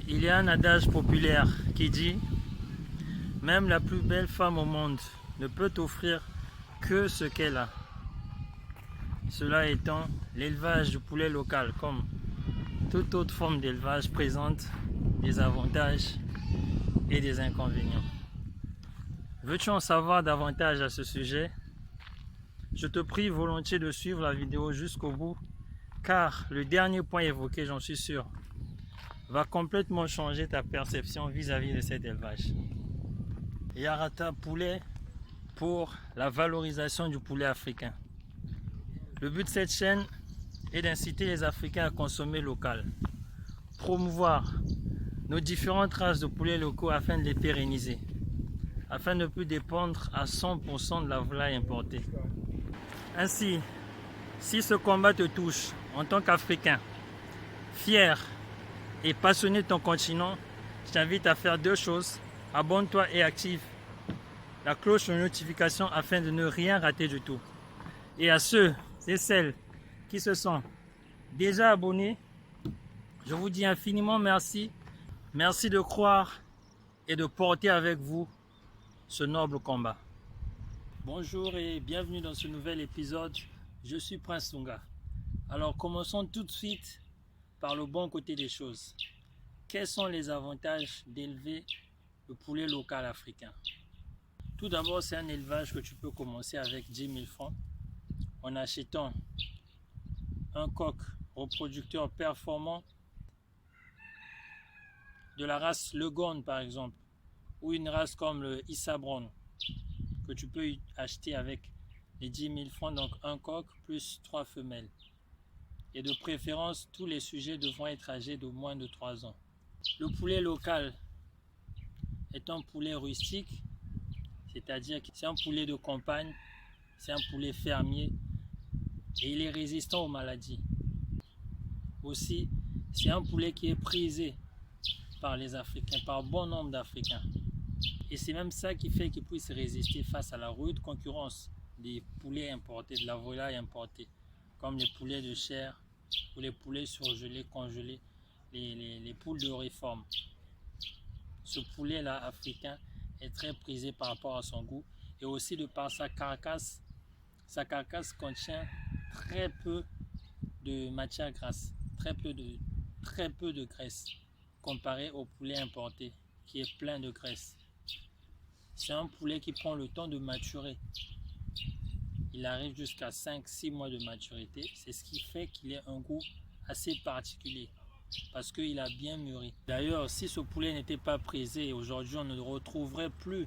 Il y a un adage populaire qui dit « Même la plus belle femme au monde ne peut t'offrir que ce qu'elle a ». Cela étant, l'élevage du poulet local, comme toute autre forme d'élevage, présente des avantages et des inconvénients. Veux-tu en savoir davantage à ce sujet? Je te prie volontiers de suivre la vidéo jusqu'au bout, car le dernier point évoqué, j'en suis sûr, va complètement changer ta perception vis-à-vis de cet élevage. Yarata Poulet pour la valorisation du poulet africain. Le but de cette chaîne est d'inciter les Africains à consommer local, promouvoir nos différentes races de poulets locaux afin de les pérenniser, afin de ne plus dépendre à 100% de la volaille importée. Ainsi, si ce combat te touche en tant qu'Africain, fier et passionné de ton continent, je t'invite à faire deux choses. Abonne-toi et active la cloche de notification afin de ne rien rater du tout. Et à ceux et celles qui se sont déjà abonnés, je vous dis infiniment merci. Merci de croire et de porter avec vous ce noble combat. Bonjour et bienvenue dans ce nouvel épisode. Je suis Prince Lunga. Alors commençons tout de suite par le bon côté des choses. Quels sont les avantages d'élever le poulet local africain? Tout d'abord, c'est un élevage que tu peux commencer avec 10 000 francs en achetant un coq reproducteur performant de la race Leghorn par exemple, ou une race comme le Issa Brown que tu peux acheter avec les 10 000 francs, donc un coq plus 3 femelles. Et de préférence, tous les sujets devront être âgés de moins de 3 ans. Le poulet local est un poulet rustique, c'est-à-dire que c'est un poulet de campagne, c'est un poulet fermier et il est résistant aux maladies. Aussi, c'est un poulet qui est prisé par les Africains, par bon nombre d'Africains. Et c'est même ça qui fait qu'il puisse résister face à la rude concurrence des poulets importés, de la volaille importée, comme les poulets de chair ou les poulets surgelés, congelés, les poules de réforme. Ce poulet-là africain est très prisé par rapport à son goût et aussi de par sa carcasse. Sa carcasse contient très peu de matière grasse, très peu de graisse comparé au poulet importé qui est plein de graisse. C'est un poulet qui prend le temps de maturer. Il arrive jusqu'à 5-6 mois de maturité. C'est ce qui fait qu'il ait un goût assez particulier parce qu'il a bien mûri. D'ailleurs, si ce poulet n'était pas prisé, aujourd'hui on ne retrouverait plus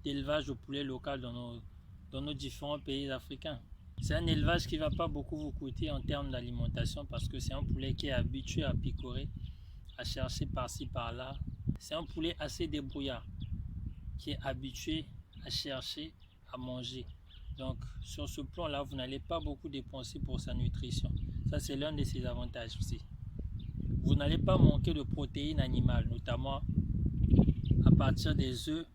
d'élevage de poulet local dans nos différents pays africains. C'est un élevage qui ne va pas beaucoup vous coûter en termes d'alimentation parce que c'est un poulet qui est habitué à picorer, à chercher par-ci par-là. C'est un poulet assez débrouillard qui est habitué à chercher, à manger. Donc sur ce plan-là, vous n'allez pas beaucoup dépenser pour sa nutrition. Ça, c'est l'un de ses avantages aussi. Vous n'allez pas manquer de protéines animales, notamment à partir des œufs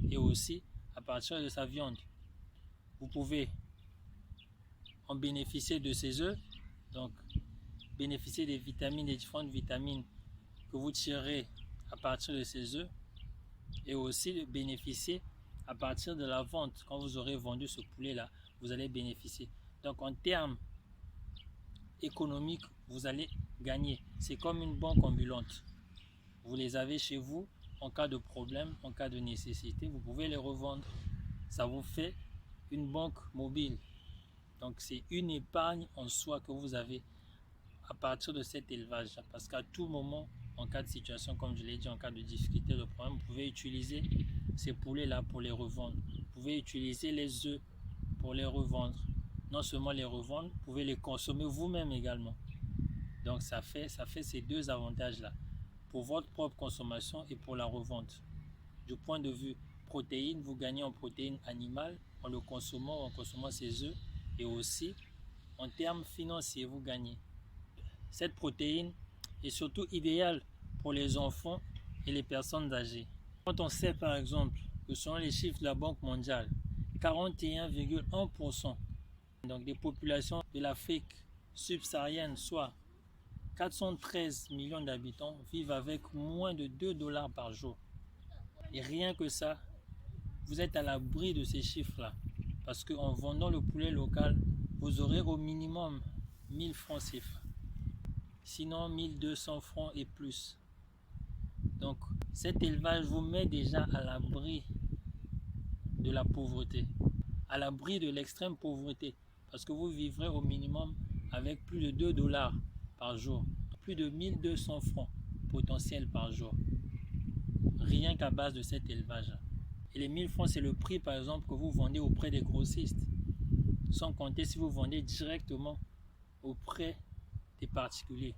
et aussi à partir de sa viande. Vous pouvez en bénéficier de ces œufs, donc bénéficier des vitamines, des différentes vitamines que vous tirez à partir de ces œufs, et aussi bénéficier à partir de la vente. Quand vous aurez vendu ce poulet là, vous allez bénéficier. Donc en termes économiques, vous allez gagner. C'est comme une banque ambulante. Vous les avez chez vous en cas de problème, en cas de nécessité, vous pouvez les revendre. Ça vous fait une banque mobile. Donc c'est une épargne en soi que vous avez à partir de cet élevage. Parce qu'à tout moment, en cas de situation, comme je l'ai dit, en cas de difficulté, de problème, vous pouvez utiliser ces poulets-là pour les revendre. Vous pouvez utiliser les œufs pour les revendre. Non seulement les revendre, vous pouvez les consommer vous-même également. Donc ça fait ces deux avantages-là. Pour votre propre consommation et pour la revente. Du point de vue protéines, vous gagnez en protéines animales en le consommant, en consommant ces œufs. Et aussi, en termes financiers, vous gagnez. Cette protéine est surtout idéale pour les enfants et les personnes âgées. Quand on sait par exemple que selon les chiffres de la Banque mondiale, 41,1% donc des populations de l'Afrique subsaharienne, soit 413 millions d'habitants vivent avec moins de 2 dollars par jour. Et rien que ça, vous êtes à l'abri de ces chiffres-là. Parce qu'en vendant le poulet local, vous aurez au minimum 1000 francs CFA. Sinon 1200 francs et plus. Donc cet élevage vous met déjà à l'abri de la pauvreté, à l'abri de l'extrême pauvreté, parce que vous vivrez au minimum avec plus de 2 dollars par jour, plus de 1200 francs potentiels par jour, rien qu'à base de cet élevage. Et les 1000 francs, c'est le prix par exemple que vous vendez auprès des grossistes, sans compter si vous vendez directement auprès des particuliers.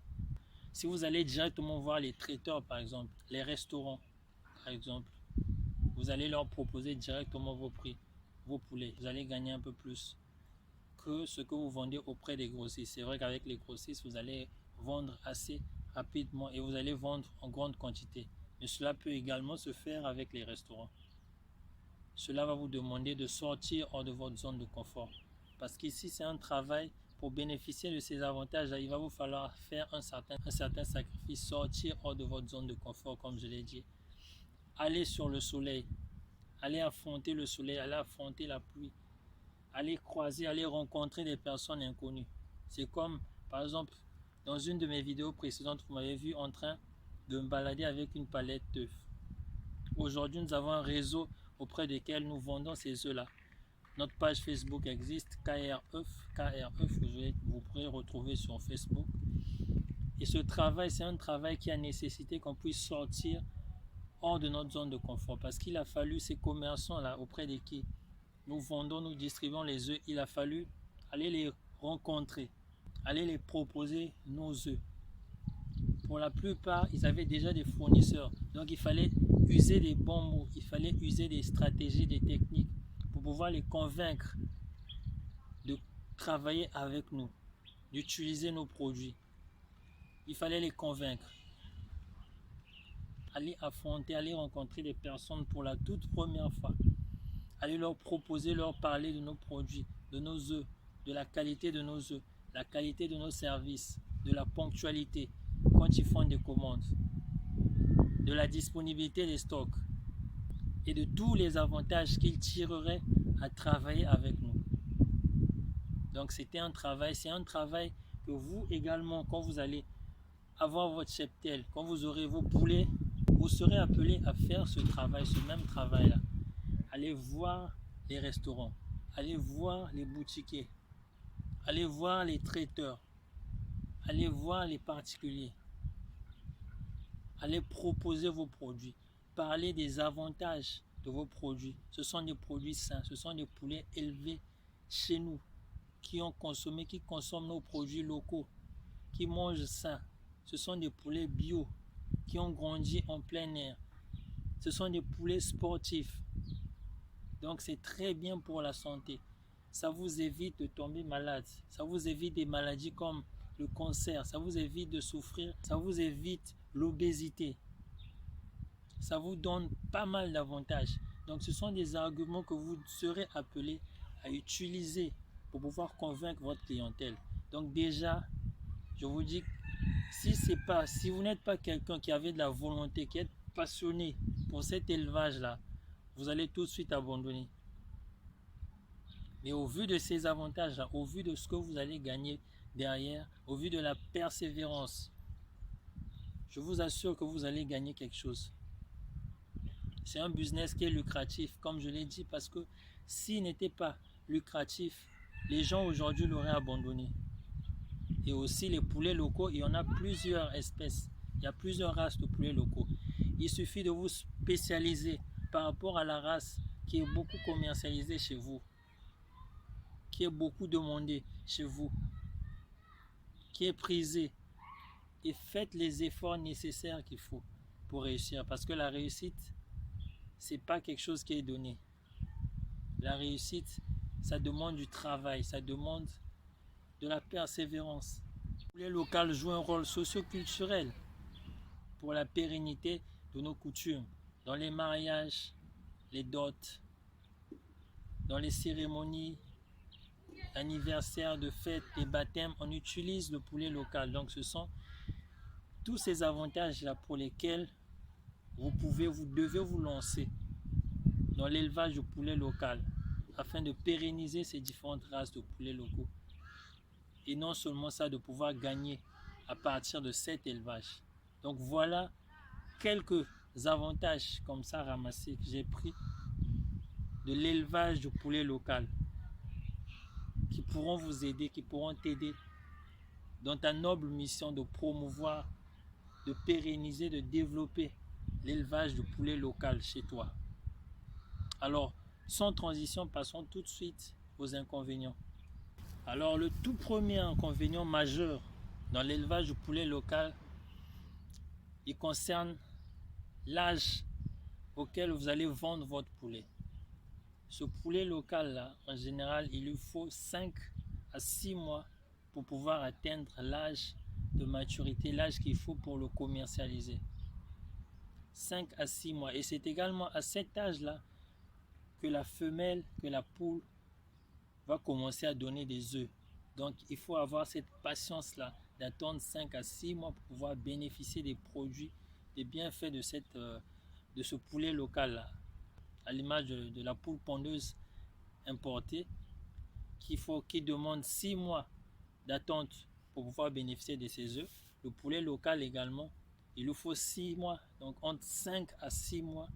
Si vous allez directement voir les traiteurs par exemple, les restaurants par exemple, vous allez leur proposer directement vos prix, vos poulets. Vous allez gagner un peu plus que ce que vous vendez auprès des grossistes. C'est vrai qu'avec les grossistes, vous allez vendre assez rapidement et vous allez vendre en grande quantité. Mais cela peut également se faire avec les restaurants. Cela va vous demander de sortir hors de votre zone de confort. Parce qu'ici, c'est un travail. Pour bénéficier de ces avantages, il va vous falloir faire un certain sacrifice, sortir hors de votre zone de confort, comme je l'ai dit. Aller sur le soleil, aller affronter le soleil, aller affronter la pluie, aller croiser, aller rencontrer des personnes inconnues. C'est comme, par exemple, dans une de mes vidéos précédentes, vous m'avez vu en train de me balader avec une palette d'œufs. Aujourd'hui, nous avons un réseau auprès desquels nous vendons ces œufs-là. Notre page Facebook existe, KREF, vous pourrez retrouver sur Facebook. Et ce travail, c'est un travail qui a nécessité qu'on puisse sortir hors de notre zone de confort. Parce qu'il a fallu ces commerçants-là auprès de qui nous vendons, nous distribuons les œufs, il a fallu aller les rencontrer, aller les proposer nos œufs. Pour la plupart, ils avaient déjà des fournisseurs. Donc il fallait user des bons mots, il fallait user des stratégies, des techniques pour pouvoir les convaincre de travailler avec nous, d'utiliser nos produits. Il fallait les convaincre. Aller affronter, aller rencontrer des personnes pour la toute première fois. Aller leur proposer, leur parler de nos produits, de nos œufs, de la qualité de nos œufs, la qualité de nos services, de la ponctualité quand ils font des commandes, de la disponibilité des stocks et de tous les avantages qu'ils tireraient à travailler avec nous. Donc c'était un travail, c'est un travail que vous également, quand vous allez avoir votre cheptel, quand vous aurez vos poulets, vous serez appelé à faire ce travail, ce même travail-là. Allez voir les restaurants, allez voir les boutiquiers, allez voir les traiteurs, allez voir les particuliers, allez proposer vos produits, parler des avantages de vos produits. Ce sont des produits sains, ce sont des poulets élevés chez nous, qui consomment nos produits locaux, qui mangent sain. Ce sont des poulets bio, qui ont grandi en plein air. Ce sont des poulets sportifs. Donc c'est très bien pour la santé. Ça vous évite de tomber malade. Ça vous évite des maladies comme le cancer. Ça vous évite de souffrir. Ça vous évite l'obésité. Ça vous donne pas mal d'avantages. Donc ce sont des arguments que vous serez appelés à utiliser pour pouvoir convaincre votre clientèle. Donc déjà, je vous dis, si vous n'êtes pas quelqu'un qui avait de la volonté, qui est passionné pour cet élevage-là, vous allez tout de suite abandonner. Mais au vu de ces avantages-là, au vu de ce que vous allez gagner derrière, au vu de la persévérance, je vous assure que vous allez gagner quelque chose. C'est un business qui est lucratif, comme je l'ai dit, parce que s'il n'était pas lucratif, les gens aujourd'hui l'auraient abandonné. Et aussi les poulets locaux, il y en a plusieurs espèces, il y a plusieurs races de poulets locaux. Il suffit de vous spécialiser par rapport à la race qui est beaucoup commercialisée chez vous, qui est beaucoup demandée chez vous, qui est prisée. Et faites les efforts nécessaires qu'il faut pour réussir. Parce que la réussite, c'est pas quelque chose qui est donné. La réussite, ça demande du travail, ça demande de la persévérance. Le poulet local joue un rôle socio-culturel pour la pérennité de nos coutumes. Dans les mariages, les dots, dans les cérémonies, anniversaires de fêtes, les baptêmes, on utilise le poulet local. Donc ce sont tous ces avantages-là pour lesquels vous devez vous lancer dans l'élevage de poulet local afin de pérenniser ces différentes races de poulets locaux. Et non seulement ça, de pouvoir gagner à partir de cet élevage. Donc voilà quelques avantages comme ça ramassés que j'ai pris de l'élevage de poulet local qui pourront vous aider, qui pourront t'aider dans ta noble mission de promouvoir, de pérenniser, de développer l'élevage de poulet local chez toi. Alors, sans transition, passons tout de suite aux inconvénients. Alors, le tout premier inconvénient majeur dans l'élevage du poulet local, il concerne l'âge auquel vous allez vendre votre poulet. Ce poulet local là, en général, il lui faut 5 à 6 mois pour pouvoir atteindre l'âge de maturité, l'âge qu'il faut pour le commercialiser. 5 à 6 mois. Et c'est également à cet âge-là que la femelle, que la poule va commencer à donner des œufs. Donc il faut avoir cette patience-là d'attendre 5 à 6 mois pour pouvoir bénéficier des produits, des bienfaits de ce poulet local-là. À l'image de la poule pondeuse importée qui demande 6 mois d'attente pour pouvoir bénéficier de ses œufs. Le poulet local également, il lui faut 6 mois, donc entre 5 à 6 mois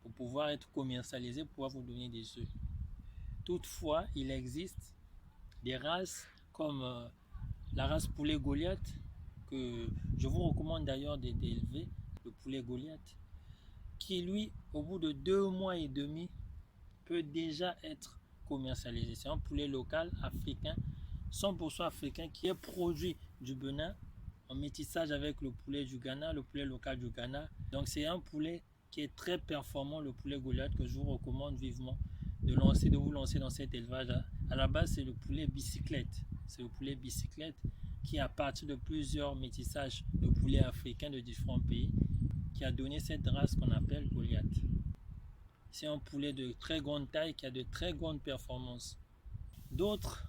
pour pouvoir être commercialisé, pour pouvoir vous donner des œufs. Toutefois, il existe des races comme la race poulet Goliath, que je vous recommande d'ailleurs d'élever, le poulet Goliath, qui lui, au bout de 2 mois et demi, peut déjà être commercialisé. C'est un poulet local africain, 100% africain, qui est produit du Bénin en métissage avec le poulet du Ghana, le poulet local du Ghana. Donc c'est un poulet qui est très performant, le poulet Goliath, que je vous recommande vivement de vous lancer dans cet élevage-là. À la base, c'est le poulet bicyclette. C'est le poulet bicyclette qui, à partir de plusieurs métissages de poulets africains de différents pays, qui a donné cette race qu'on appelle Goliath. C'est un poulet de très grande taille qui a de très grandes performances. D'autres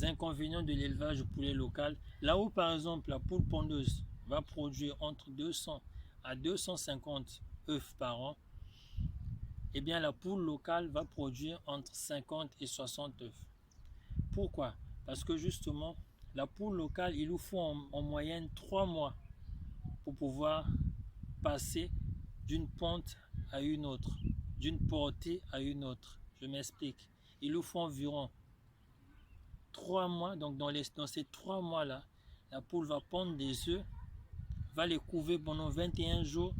inconvénients de l'élevage du poulet local, là où par exemple la poule pondeuse va produire entre 200 à 250 œufs par an, eh bien la poule locale va produire entre 50 et 60 œufs. Pourquoi? Parce que justement, la poule locale, il nous faut en moyenne 3 mois pour pouvoir passer d'une pente à une autre, d'une portée à une autre. Je m'explique. Il nous faut environ 3 mois. Donc dans ces 3 mois-là, la poule va pondre des œufs, va les couver pendant 21 jours,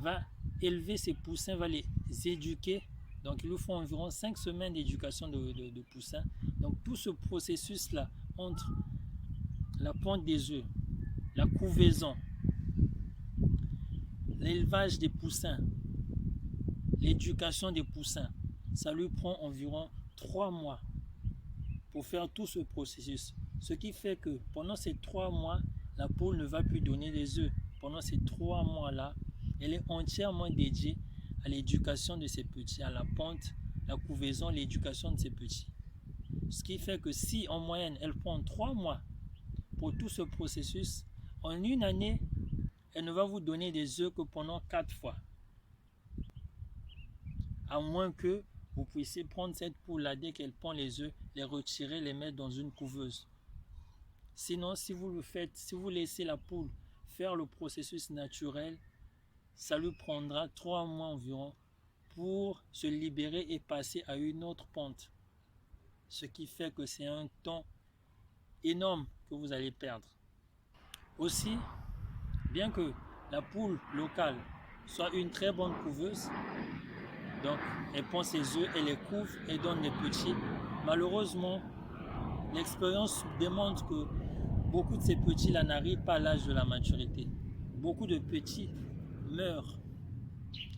va élever ses poussins, va les éduquer. Donc il nous faut environ 5 semaines d'éducation de poussins. Donc tout ce processus-là, entre la ponte des œufs, la couvaison, l'élevage des poussins, l'éducation des poussins, ça lui prend environ 3 mois pour faire tout ce processus. Ce qui fait que pendant ces 3 mois, la poule ne va plus donner des œufs. Pendant ces 3 mois-là, elle est entièrement dédiée à l'éducation de ses petits, à la ponte, la couvaison, l'éducation de ses petits. Ce qui fait que si en moyenne, elle prend 3 mois pour tout ce processus, en une année, elle ne va vous donner des œufs que pendant 4 fois. À moins que vous puissiez prendre cette poule-là, dès qu'elle pond les œufs, les retirer, les mettre dans une couveuse. Sinon, si vous laissez la poule faire le processus naturel, ça lui prendra 3 mois environ pour se libérer et passer à une autre pente. Ce qui fait que c'est un temps énorme que vous allez perdre. Aussi, bien que la poule locale soit une très bonne couveuse, donc elle pond ses œufs, elle les couve et donne des petits, malheureusement, l'expérience démontre que beaucoup de ces petits-là n'arrivent pas à l'âge de la maturité. Beaucoup de petits meurent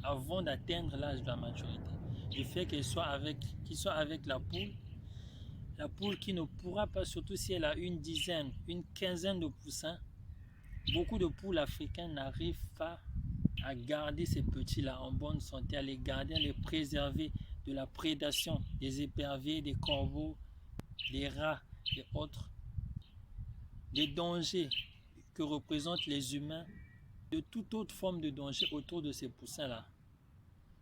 avant d'atteindre l'âge de la maturité. Du fait qu'ils soient avec la poule qui ne pourra pas, surtout si elle a une dizaine, une quinzaine de poussins, beaucoup de poules africaines n'arrivent pas à garder ces petits-là en bonne santé, à les garder, à les préserver de la prédation des éperviers, des corbeaux, des rats et autres, des dangers que représentent les humains de toute autre forme de danger autour de ces poussins-là.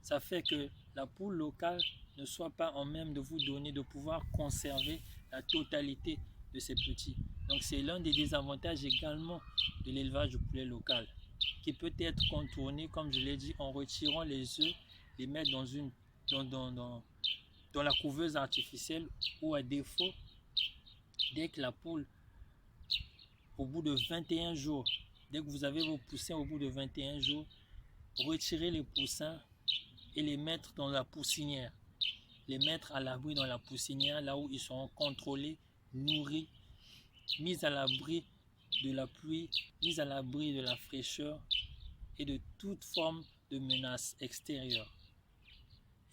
Ça fait que la poule locale ne soit pas en même de vous donner de pouvoir conserver la totalité de ces petits. Donc c'est l'un des désavantages également de l'élevage du poulet local, qui peut être contourné, comme je l'ai dit, en retirant les œufs, les mettre dans la couveuse artificielle, ou à défaut, dès que la poule, au bout de 21 jours, dès que vous avez vos poussins au bout de 21 jours, retirez les poussins et les mettre dans la poussinière. Les mettre à l'abri dans la poussinière, là où ils seront contrôlés, nourris, mis à l'abri de la pluie, mis à l'abri de la fraîcheur et de toute forme de menace extérieure.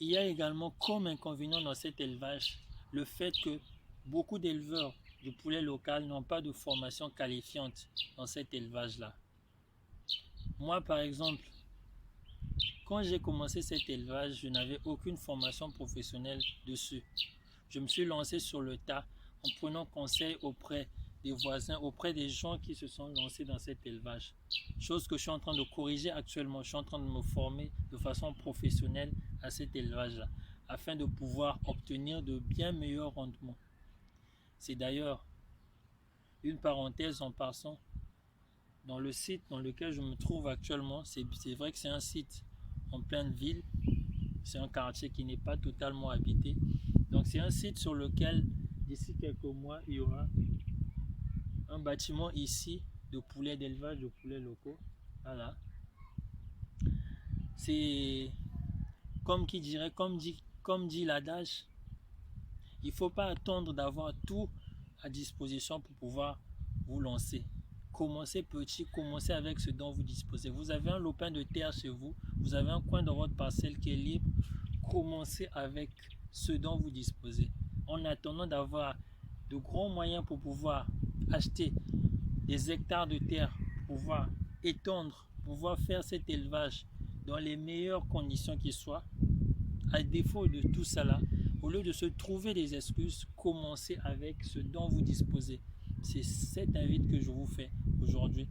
Il y a également comme inconvénient dans cet élevage le fait que beaucoup d'éleveurs du poulet local n'ont pas de formation qualifiante dans cet élevage-là. Moi, par exemple, quand j'ai commencé cet élevage, je n'avais aucune formation professionnelle dessus. Je me suis lancé sur le tas en prenant conseil auprès des voisins, auprès des gens qui se sont lancés dans cet élevage. Chose que je suis en train de corriger actuellement. Je suis en train de me former de façon professionnelle à cet élevage-là, afin de pouvoir obtenir de bien meilleurs rendements. C'est d'ailleurs une parenthèse en passant. Dans le site dans lequel je me trouve actuellement, c'est vrai que c'est un site en pleine ville. C'est un quartier qui n'est pas totalement habité. Donc c'est un site sur lequel, d'ici quelques mois, il y aura un bâtiment ici de poulets d'élevage, de poulets locaux. Voilà. C'est comme qui dirait, comme dit l'adage, il ne faut pas attendre d'avoir tout à disposition pour pouvoir vous lancer. Commencez petit, commencez avec ce dont vous disposez. Vous avez un lopin de terre chez vous, vous avez un coin dans votre parcelle qui est libre. Commencez avec ce dont vous disposez. En attendant d'avoir de grands moyens pour pouvoir acheter des hectares de terre, pour pouvoir étendre, pour pouvoir faire cet élevage dans les meilleures conditions qui soient. À défaut de tout cela, au lieu de se trouver des excuses, commencez avec ce dont vous disposez. C'est cet invite que je vous fais aujourd'hui.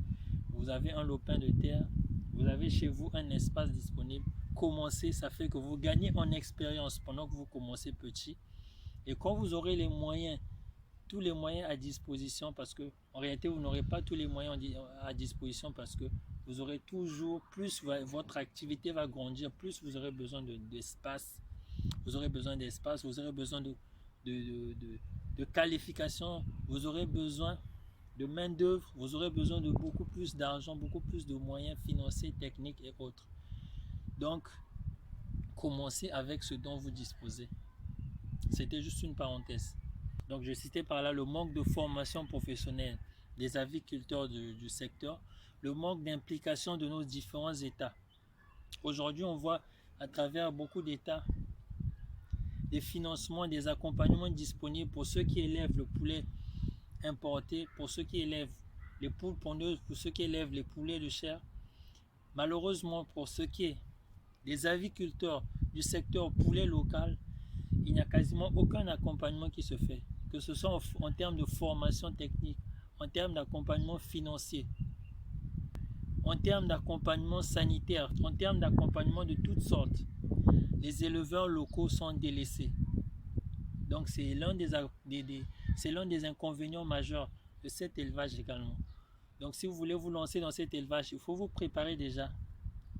Vous avez un lopin de terre, vous avez chez vous un espace disponible. Commencez, ça fait que vous gagnez en expérience pendant que vous commencez petit. Et quand vous aurez les moyens, tous les moyens à disposition, parce que en réalité vous n'aurez pas tous les moyens à disposition, parce que vous aurez toujours, plus votre activité va grandir, plus vous aurez besoin d'espace. Vous aurez besoin d'espace, vous aurez besoin de qualification, vous aurez besoin de main d'œuvre, vous aurez besoin de beaucoup plus d'argent, beaucoup plus de moyens financiers, techniques et autres. Donc, commencez avec ce dont vous disposez. C'était juste une parenthèse. Donc, je citais par là le manque de formation professionnelle des aviculteurs du secteur, le manque d'implication de nos différents États. Aujourd'hui, on voit à travers beaucoup d'États des financements, des accompagnements disponibles pour ceux qui élèvent le poulet importé, pour ceux qui élèvent les poules pondeuses, pour ceux qui élèvent les poulets de chair. Malheureusement, pour ce qui est des aviculteurs du secteur poulet local, il n'y a quasiment aucun accompagnement qui se fait, que ce soit en termes de formation technique, en termes d'accompagnement financier, en termes d'accompagnement sanitaire, en termes d'accompagnement de toutes sortes. Les éleveurs locaux sont délaissés. Donc c'est l'un des inconvénients majeurs de cet élevage également. Donc si vous voulez vous lancer dans cet élevage, il faut vous préparer déjà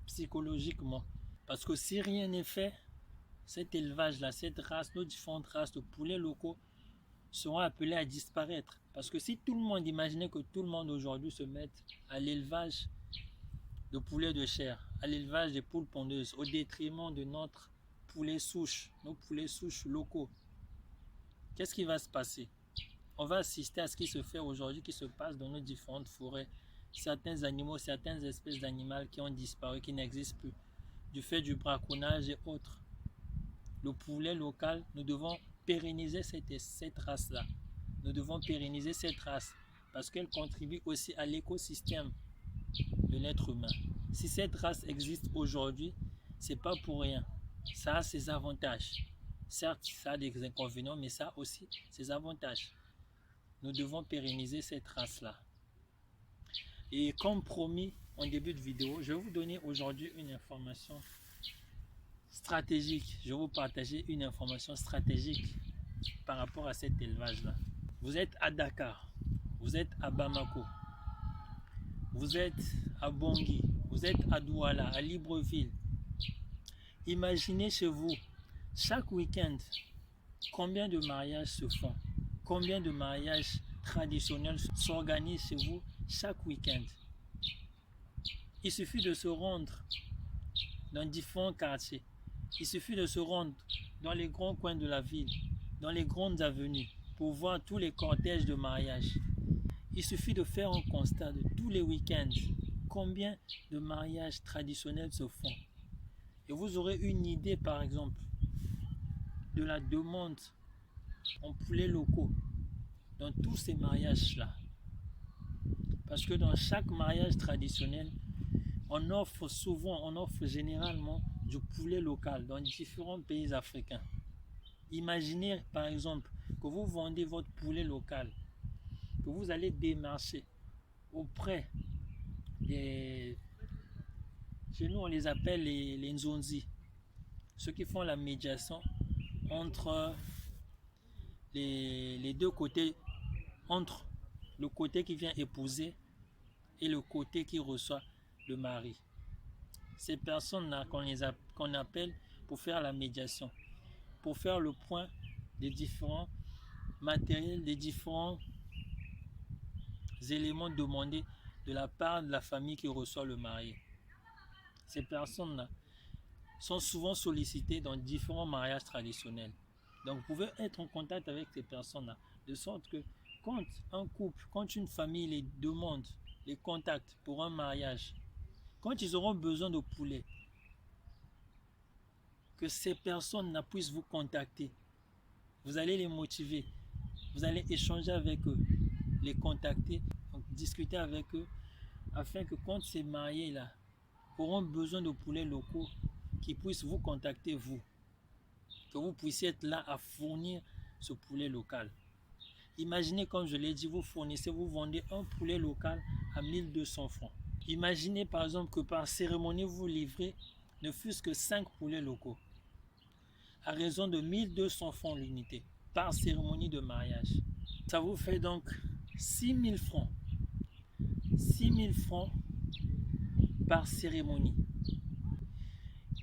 psychologiquement. Parce que si rien n'est fait, cet élevage-là, cette race, nos différentes races de poulets locaux seront appelées à disparaître. Parce que si tout le monde, imaginait que tout le monde aujourd'hui se mette à l'élevage de poulets de chair, à l'élevage des poules pondeuses, au détriment de notre poulet souche, nos poulets souches locaux, qu'est-ce qui va se passer? On va assister à ce qui se fait aujourd'hui, qui se passe dans nos différentes forêts. Certains animaux, certaines espèces d'animaux qui ont disparu, qui n'existent plus, du fait du braconnage et autres. Le poulet local, nous devons pérenniser cette race-là. Nous devons pérenniser cette race parce qu'elle contribue aussi à l'écosystème de l'être humain. Si cette race existe aujourd'hui, c'est pas pour rien. Ça a ses avantages. Certes, ça a des inconvénients, mais ça a aussi ses avantages. Nous devons pérenniser cette race-là. Et comme promis en début de vidéo, je vais vous donner aujourd'hui une information stratégique. Je vais vous partager une information stratégique par rapport à cet élevage-là. Vous êtes à Dakar, vous êtes à Bamako, vous êtes à Bangui, vous êtes à Douala, à Libreville. Imaginez chez vous, chaque week-end, combien de mariages se font, combien de mariages traditionnels s'organisent chez vous chaque week-end. Il suffit de se rendre dans différents quartiers. Il suffit de se rendre dans les grands coins de la ville, dans les grandes avenues, pour voir tous les cortèges de mariage. Il suffit de faire un constat de tous les week-ends, combien de mariages traditionnels se font. Et vous aurez une idée, par exemple, de la demande en poulets locaux dans tous ces mariages-là. Parce que dans chaque mariage traditionnel, on offre généralement du poulet local dans différents pays africains. Imaginez par exemple que vous vendez votre poulet local, que vous allez démarcher auprès des... Chez nous on les appelle les Nzonzi, ceux qui font la médiation entre les deux côtés, entre le côté qui vient épouser et le côté qui reçoit le mari. Ces personnes-là qu'on appelle pour faire la médiation, pour faire le point des différents matériels, des différents éléments demandés de la part de la famille qui reçoit le mari. Ces personnes-là sont souvent sollicitées dans différents mariages traditionnels. Donc vous pouvez être en contact avec ces personnes-là, de sorte que quand un couple, quand une famille les demande, les contacte pour un mariage, quand ils auront besoin de poulet, que ces personnes-là puissent vous contacter. Vous allez les motiver, vous allez échanger avec eux, les contacter, donc discuter avec eux, afin que quand ces mariés-là auront besoin de poulets locaux, qu'ils puissent vous contacter vous, que vous puissiez être là à fournir ce poulet local. Imaginez, comme je l'ai dit, vous vendez un poulet local à 1200 francs. Imaginez par exemple que par cérémonie, vous livrez ne fût-ce que 5 poulets locaux à raison de 1200 francs l'unité par cérémonie de mariage. Ça vous fait donc 6000 francs. 6000 francs par cérémonie.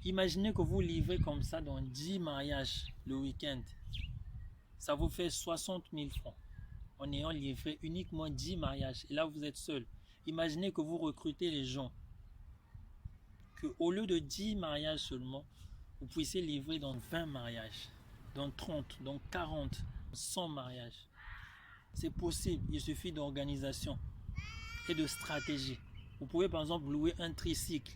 Imaginez que vous livrez comme ça dans 10 mariages le week-end. Ça vous fait 60 000 francs en ayant livré uniquement 10 mariages. Et là, vous êtes seul. Imaginez que vous recrutez les gens. Qu'au lieu de 10 mariages seulement, vous puissiez livrer dans 20 mariages, dans 30, dans 40, 100 mariages. C'est possible. Il suffit d'organisation et de stratégie. Vous pouvez par exemple louer un tricycle.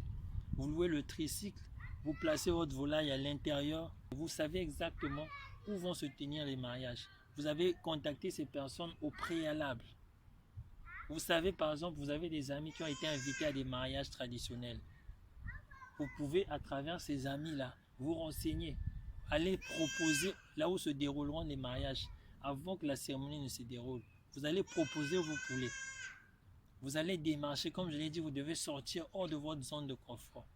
Vous louez le tricycle, vous placez votre volaille à l'intérieur. Vous savez exactement où vont se tenir les mariages. Vous avez contacté ces personnes au préalable. Vous savez par exemple, vous avez des amis qui ont été invités à des mariages traditionnels. Vous pouvez à travers ces amis-là vous renseigner. Allez proposer là où se dérouleront les mariages avant que la cérémonie ne se déroule. Vous allez proposer vos poulets. Vous allez démarcher, comme je l'ai dit, vous devez sortir hors de votre zone de confort.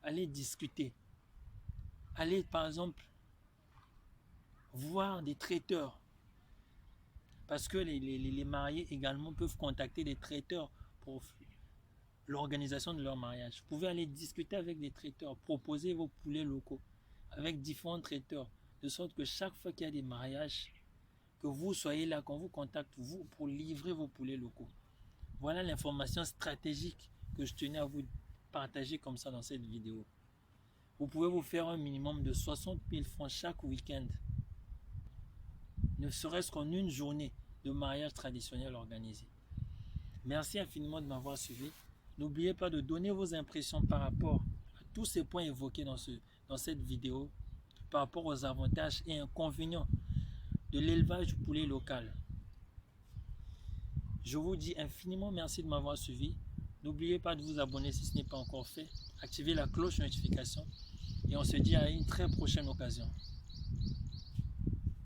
Allez discuter. Allez par exemple voir des traiteurs. Parce que les mariés également peuvent contacter des traiteurs pour l'organisation de leur mariage. Vous pouvez aller discuter avec des traiteurs, proposer vos poulets locaux avec différents traiteurs, de sorte que chaque fois qu'il y a des mariages, que vous soyez là, qu'on vous contacte, vous, pour livrer vos poulets locaux. Voilà l'information stratégique que je tenais à vous partager comme ça dans cette vidéo. Vous pouvez vous faire un minimum de 60 000 francs chaque week-end, ne serait-ce qu'en une journée de mariage traditionnel organisé. Merci infiniment de m'avoir suivi. N'oubliez pas de donner vos impressions par rapport à tous ces points évoqués dans cette vidéo, par rapport aux avantages et inconvénients de l'élevage du poulet local. Je vous dis infiniment merci de m'avoir suivi. N'oubliez pas de vous abonner si ce n'est pas encore fait. Activez la cloche de notification et on se dit à une très prochaine occasion.